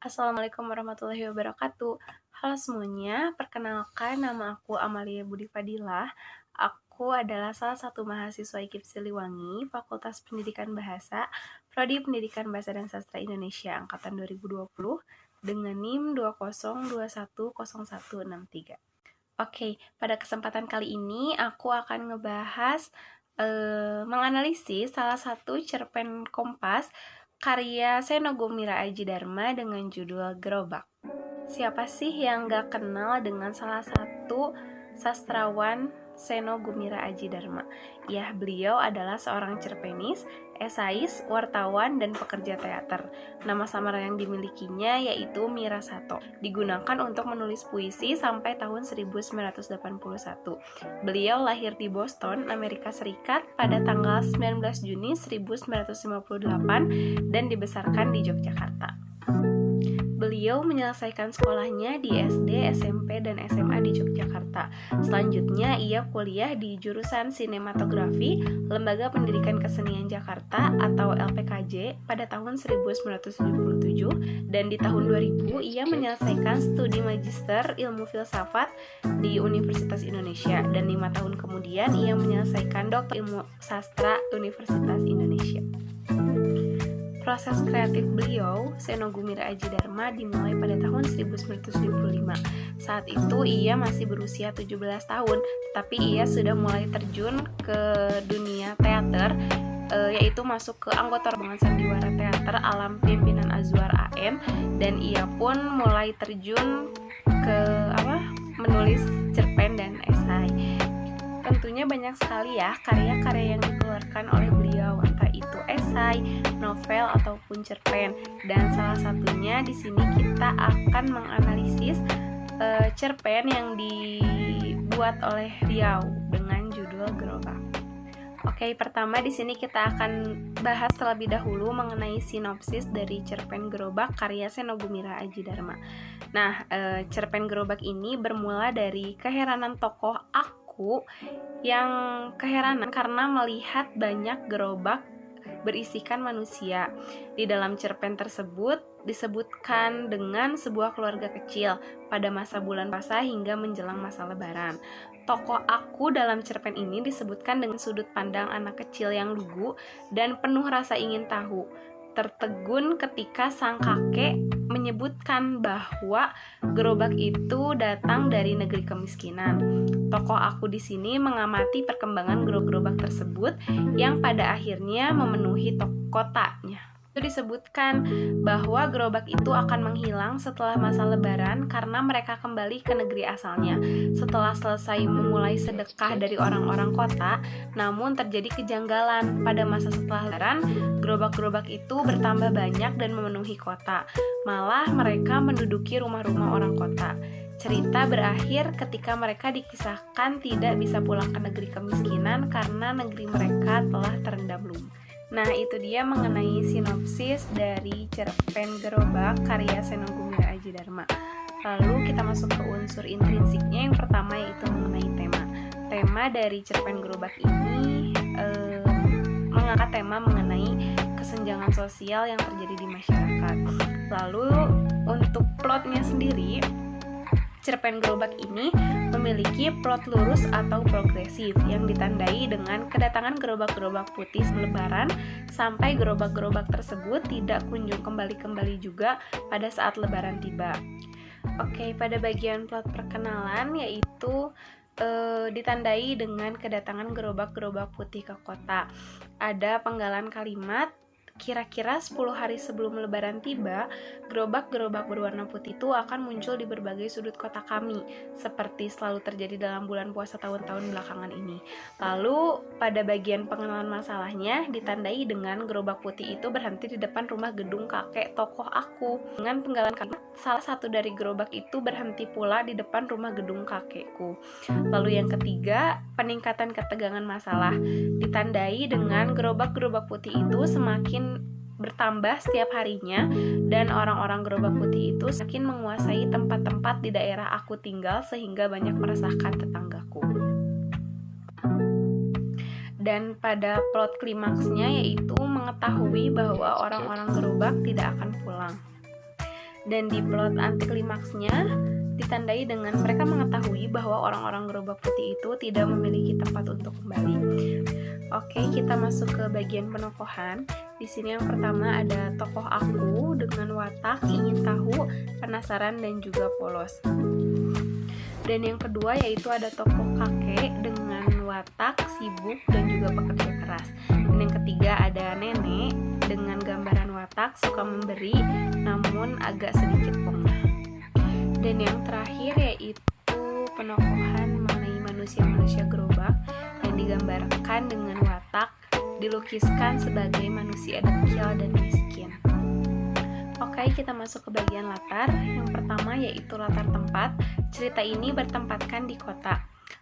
Assalamualaikum warahmatullahi wabarakatuh. Halo semuanya, perkenalkan nama aku Amalia Budi Fadilah. Aku adalah salah satu mahasiswa IKIP Siliwangi, Fakultas Pendidikan Bahasa, Prodi Pendidikan Bahasa dan Sastra Indonesia Angkatan 2020 dengan NIM 202100163. Oke, pada kesempatan kali ini aku akan ngebahas menganalisis salah satu cerpen Kompas karya Seno Gumira Aji Dharma dengan judul Gerobak. Siapa sih yang gak kenal dengan salah satu sastrawan Seno Gumira Aji Dharma? Ya, beliau adalah seorang cerpenis, esais, wartawan, dan pekerja teater. Nama samaran yang dimilikinya yaitu Mira Sato. Digunakan untuk menulis puisi sampai tahun 1981. Beliau lahir di Boston, Amerika Serikat pada tanggal 19 Juni 1958 dan dibesarkan di Yogyakarta. Beliau menyelesaikan sekolahnya di SD, SMP, dan SMA di Yogyakarta. Selanjutnya, ia kuliah di jurusan Sinematografi, Lembaga Pendidikan Kesenian Jakarta atau LPKJ pada tahun 1977, dan di tahun 2000 ia menyelesaikan studi magister ilmu filsafat di Universitas Indonesia, dan 5 tahun kemudian ia menyelesaikan doktor ilmu sastra Universitas Indonesia. Proses kreatif beliau, Seno Gumira Aji Dharma, dimulai pada tahun 1975. Saat itu ia masih berusia 17 tahun, tapi ia sudah mulai terjun ke dunia teater, yaitu masuk ke anggota rombongan sandiwara teater Alam Pimpinan Azwar AM, dan ia pun mulai terjun ke menulis cerpen dan esai. Tentunya banyak sekali ya karya-karya yang dikeluarkan oleh beliau, entah itu esai, novel ataupun cerpen. Dan salah satunya di sini kita akan menganalisis cerpen yang dibuat oleh beliau dengan judul Gerobak. Oke, pertama di sini kita akan bahas terlebih dahulu mengenai sinopsis dari cerpen Gerobak karya Seno Gumira Aji Dharma. Nah, cerpen Gerobak ini bermula dari keheranan tokoh aku yang keheranan karena melihat banyak gerobak berisikan manusia. Di dalam cerpen tersebut disebutkan dengan sebuah keluarga kecil pada masa bulan puasa hingga menjelang masa lebaran. Tokoh aku dalam cerpen ini disebutkan dengan sudut pandang anak kecil yang lugu dan penuh rasa ingin tahu. Tertegun ketika sang kakek menyebutkan bahwa gerobak itu datang dari negeri kemiskinan. Tokoh aku di sini mengamati perkembangan gerobak tersebut yang pada akhirnya memenuhi kotanya. Itu disebutkan bahwa gerobak itu akan menghilang setelah masa lebaran karena mereka kembali ke negeri asalnya. Setelah selesai memulai sedekah dari orang-orang kota, namun terjadi kejanggalan. Pada masa setelah lebaran, gerobak-gerobak itu bertambah banyak dan memenuhi kota. Malah mereka menduduki rumah-rumah orang kota. Cerita berakhir ketika mereka dikisahkan tidak bisa pulang ke negeri kemiskinan karena negeri mereka telah terendam lumut. Nah, itu dia mengenai sinopsis dari cerpen Gerobak karya Seno Gumira Aji Dharma. Lalu kita masuk ke unsur intrinsiknya. Yang pertama yaitu mengenai tema. Tema dari cerpen Gerobak ini mengangkat tema mengenai kesenjangan sosial yang terjadi di masyarakat. Lalu untuk plotnya sendiri, cerpen Gerobak ini memiliki plot lurus atau progresif yang ditandai dengan kedatangan gerobak-gerobak putih lebaran sampai gerobak-gerobak tersebut tidak kunjung kembali juga pada saat lebaran tiba. Oke, pada bagian plot perkenalan yaitu ditandai dengan kedatangan gerobak-gerobak putih ke kota. Ada penggalan kalimat, kira-kira 10 hari sebelum lebaran tiba, gerobak-gerobak berwarna putih itu akan muncul di berbagai sudut kota kami, seperti selalu terjadi dalam bulan puasa tahun-tahun belakangan ini. Lalu, pada bagian pengenalan masalahnya, ditandai dengan gerobak putih itu berhenti di depan rumah gedung kakek tokoh aku. Dengan penggalan kalimat, salah satu dari gerobak itu berhenti pula di depan rumah gedung kakekku. Lalu yang ketiga, peningkatan ketegangan masalah. Ditandai dengan gerobak-gerobak putih itu semakin bertambah setiap harinya dan orang-orang gerobak putih itu semakin menguasai tempat-tempat di daerah aku tinggal sehingga banyak meresahkan tetanggaku. Dan pada plot klimaksnya yaitu mengetahui bahwa orang-orang gerobak tidak akan pulang. Dan di plot anti klimaksnya ditandai dengan mereka mengetahui bahwa orang-orang gerobak putih itu tidak memiliki tempat untuk kembali. Oke, kita masuk ke bagian penokohan. Di sini yang pertama ada tokoh aku dengan watak ingin tahu, penasaran, dan juga polos. Dan yang kedua yaitu ada tokoh kakek dengan watak sibuk dan juga pekerja keras. Dan yang ketiga ada nenek dengan gambaran watak suka memberi namun agak sedikit pongah. Dan yang terakhir yaitu penokohan mengenai manusia-manusia gerobak yang digambarkan dengan watak dilukiskan sebagai manusia dekil dan miskin. Oke, kita masuk ke bagian latar. Yang pertama yaitu latar tempat. Cerita ini bertempatkan di kota.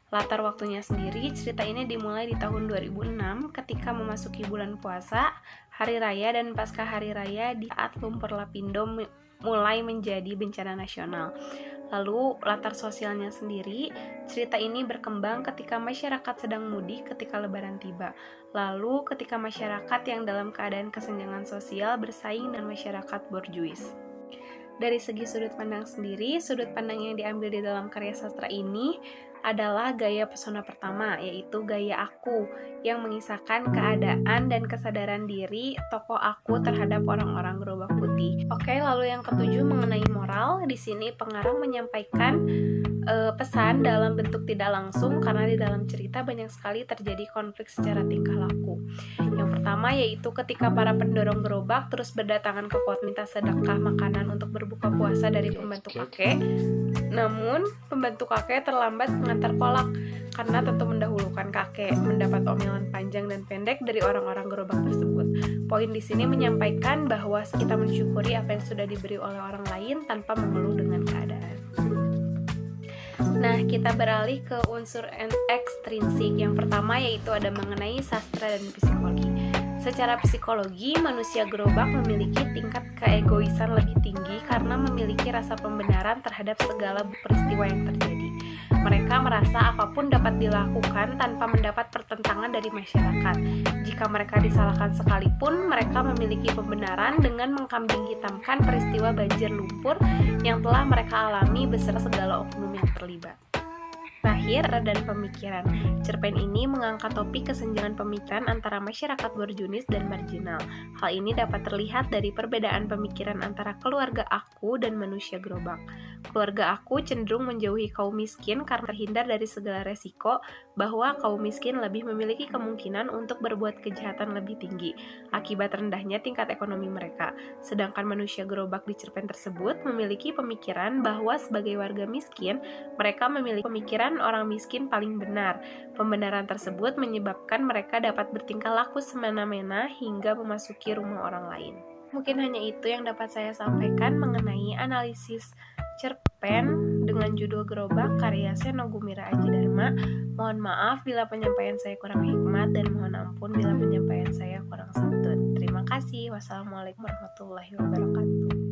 Latar waktunya sendiri, cerita ini dimulai di tahun 2006 ketika memasuki bulan puasa, hari raya, dan pasca hari raya di saat lumpur lapindo mulai menjadi bencana nasional. Lalu latar sosialnya sendiri, cerita ini berkembang ketika masyarakat sedang mudik ketika lebaran tiba. Lalu ketika masyarakat yang dalam keadaan kesenjangan sosial bersaing dengan masyarakat borjuis. Dari segi sudut pandang sendiri, sudut pandang yang diambil di dalam karya sastra ini adalah gaya pesona pertama, yaitu gaya aku, yang mengisahkan keadaan dan kesadaran diri tokoh aku terhadap orang-orang gerobak putih. Oke, lalu yang ketujuh mengenai moral. Di sini pengarang menyampaikan pesan dalam bentuk tidak langsung karena di dalam cerita banyak sekali terjadi konflik secara tingkah laku. Yang pertama yaitu ketika para pendorong gerobak terus berdatangan ke pot minta sedekah makanan untuk berbuka puasa dari pembantu kakek. Namun pembantu kakek terlambat mengantar kolak karena tentu mendahulukan kakek mendapat omelan panjang dan pendek dari orang-orang gerobak tersebut. Poin di sini menyampaikan bahwa kita mensyukuri apa yang sudah diberi oleh orang lain tanpa mengeluh dengan keadaan. Nah, kita beralih ke unsur ekstrinsik. Yang pertama yaitu ada mengenai sastra dan psikologi. Secara psikologi, manusia gerobak memiliki tingkat keegoisan lebih tinggi karena memiliki rasa pembenaran terhadap segala peristiwa yang terjadi. Mereka merasa apapun dapat dilakukan tanpa mendapat pertentangan dari masyarakat. Jika mereka disalahkan sekalipun, mereka memiliki pembenaran dengan mengkambing hitamkan peristiwa banjir lumpur yang telah mereka alami beserta segala oknum yang terlibat. Terakhir, dan pemikiran. Cerpen ini mengangkat topik kesenjangan pemikiran antara masyarakat borjuis dan marginal. Hal ini dapat terlihat dari perbedaan pemikiran antara keluarga aku dan manusia gerobak. Keluarga aku cenderung menjauhi kaum miskin karena terhindar dari segala resiko bahwa kaum miskin lebih memiliki kemungkinan untuk berbuat kejahatan lebih tinggi akibat rendahnya tingkat ekonomi mereka. Sedangkan manusia gerobak di cerpen tersebut memiliki pemikiran bahwa sebagai warga miskin, mereka memiliki pemikiran orang miskin paling benar. Pembenaran tersebut menyebabkan mereka dapat bertingkah laku semena-mena hingga memasuki rumah orang lain. Mungkin hanya itu yang dapat saya sampaikan mengenai analisis cerpen dengan judul Gerobak karya Seno Gumira Aji Dharma. Mohon maaf bila penyampaian saya kurang hikmat dan mohon ampun bila penyampaian saya kurang santun. Terima kasih. Wassalamualaikum warahmatullahi wabarakatuh.